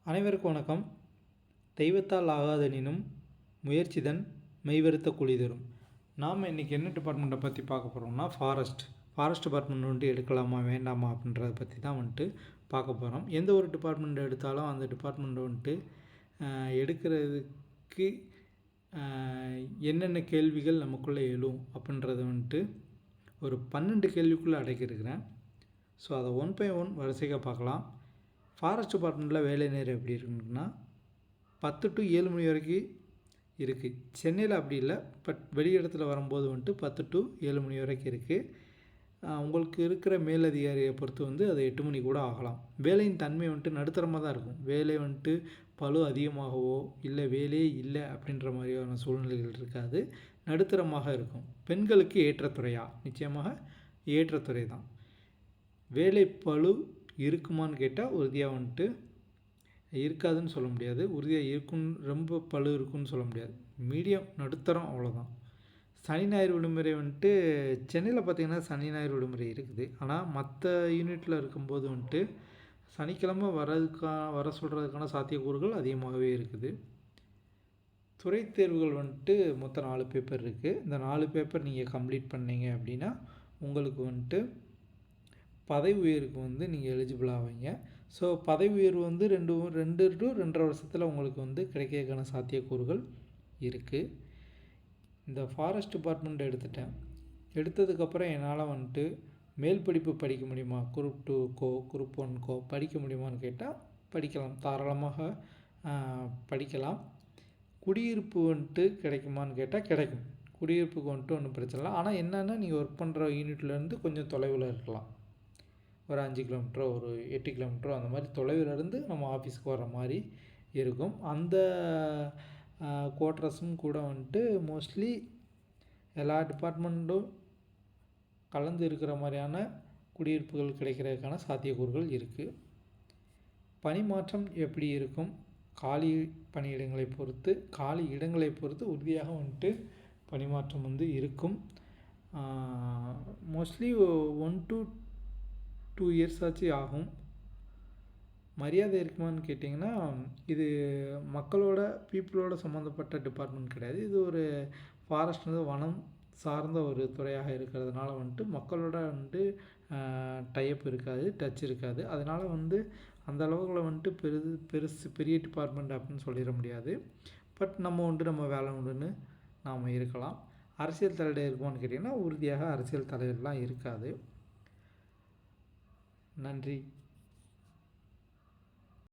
அனைவருக்கும் வணக்கம். தெய்வத்தால் ஆகாதெனினும் முயற்சிதன் மெய்வருத்த கூலி தரும். நாம் இன்றைக்கி என்ன டிபார்ட்மெண்ட்டை பற்றி பார்க்க போகிறோம்னா ஃபாரஸ்ட் டிபார்ட்மெண்ட் வந்துட்டு எடுக்கலாமா வேண்டாமா அப்படின்றத பற்றி தான் வந்துட்டு பார்க்க போகிறோம். எந்த ஒரு டிபார்ட்மெண்ட் எடுத்தாலும் அந்த டிபார்ட்மெண்ட்டை வந்துட்டு எடுக்கிறதுக்கு என்னென்ன கேள்விகள் நமக்குள்ளே எழும் அப்படின்றத வந்துட்டு ஒரு 12 கேள்விக்குள்ளே அடக்கியிருக்கிறேன். ஸோ அதை ஒன் பை ஒன் வரிசையாக பார்க்கலாம். ஃபாரஸ்ட் டிபார்ட்மெண்ட்டில் வேலை நேரம் எப்படி இருக்குன்னா 10 to 7 மணி வரைக்கும் இருக்குது. சென்னையில் அப்படி இல்லை, பட் வெளி இடத்துல வரும்போது வந்துட்டு 10 to 7 மணி வரைக்கும் இருக்குது. உங்களுக்கு இருக்கிற மேலதிகாரியை பொறுத்து வந்து அது 8 மணி கூட ஆகலாம். வேலையின் தன்மை வந்துட்டு நடுத்தரமாக தான் இருக்கும். வேலை வந்துட்டு பளு அதிகமாகவோ இல்லை வேலையே இல்லை அப்படின்ற மாதிரியான சூழ்நிலைகள் இருக்காது, நடுத்தரமாக இருக்கும். பெண்களுக்கு ஏற்ற துறையா? நிச்சயமாக ஏற்ற துறை தான். வேலை பளு இருக்குமான்னு கேட்டால் உறுதியாக வந்துட்டு இருக்காதுன்னு சொல்ல முடியாது, உறுதியாக இருக்குன்னு ரொம்ப பளு இருக்குன்னு சொல்ல முடியாது. மீடியம் நடுத்தரம், அவ்வளோதான். சனி ஞாயிறு விடுமுறை வந்துட்டு சென்னையில் பார்த்திங்கன்னா சனி ஞாயிறு விடுமுறை இருக்குது. ஆனால் மற்ற யூனிட்டில் இருக்கும்போது வந்துட்டு சனிக்கிழமை வர சொல்கிறதுக்கான சாத்தியக்கூறுகள் அதிகமாகவே இருக்குது. துறை தேர்வுகள் வந்துட்டு மொத்தம் 4 பேப்பர் இருக்குது. இந்த 4 பேப்பர் நீங்கள் கம்ப்ளீட் பண்ணீங்க அப்படின்னா உங்களுக்கு வந்துட்டு பதவி உயர்வுக்கு வந்து நீங்கள் எலிஜிபிள் ஆவீங்க. ஸோ பதவி உயர்வு வந்து 2 to 2.5 வருஷத்தில் உங்களுக்கு வந்து கிடைக்கிறதுக்கான சாத்தியக்கூறுகள் இருக்குது. இந்த ஃபாரஸ்ட் டிபார்ட்மெண்ட் எடுத்ததுக்கப்புறம் என்னால் வந்துட்டு மேல் படிப்பு படிக்க முடியுமா? குரூப் 2க்கோ குரூப் 1க்கோ படிக்க முடியுமான்னு கேட்டால் படிக்கலாம், தாராளமாக படிக்கலாம். குடியிருப்பு வந்துட்டு கிடைக்குமான்னு கேட்டால் கிடைக்கும். குடியிருப்புக்கு வந்துட்டு ஒன்றும் பிரச்சனை இல்லை. ஆனால் என்னென்னா நீங்கள் ஒர்க் பண்ணுற யூனிட்லேருந்து கொஞ்சம் தொலைவில் இருக்கலாம். ஒரு 5 கிலோமீட்டரோ ஒரு 8 கிலோமீட்டரோ அந்த மாதிரி தொலைவிலேருந்து நம்ம ஆஃபீஸ்க்கு வர மாதிரி இருக்கும். அந்த குவார்ட்டர்ஸும் கூட வந்துட்டு மோஸ்ட்லி எல்லா டிபார்ட்மெண்ட்டும் கலந்து இருக்கிற மாதிரியான குடியிருப்புகள் கிடைக்கிறதுக்கான சாத்தியக்கூறுகள் இருக்குது. பணிமாற்றம் எப்படி இருக்கும்? காலி இடங்களை பொறுத்து உறுதியாக வந்துட்டு பணிமாற்றம் வந்து இருக்கும். மோஸ்ட்லி 1 to 2 years ஆச்சு ஆகும். மரியாதை இருக்குமான்னு கேட்டிங்கன்னா இது பீப்புளோட சம்மந்தப்பட்ட டிபார்ட்மெண்ட் கிடையாது. இது ஒரு ஃபாரஸ்ட் வந்து வனம் சார்ந்த ஒரு துறையாக இருக்கிறதுனால வந்துட்டு மக்களோட வந்துட்டு டைப் இருக்காது, டச் இருக்காது. அதனால் வந்து அந்த அளவுகளை வந்துட்டு பெரிய டிபார்ட்மெண்ட் அப்படின்னு சொல்லிட முடியாது. பட் நம்ம வேலை உண்டுன்னு நாம் இருக்கலாம். அரசியல் தலையீடு இருக்குமான்னு கேட்டிங்கன்னா உறுதியாக அரசியல் தலையீடுலாம் இருக்காது. நன்றி.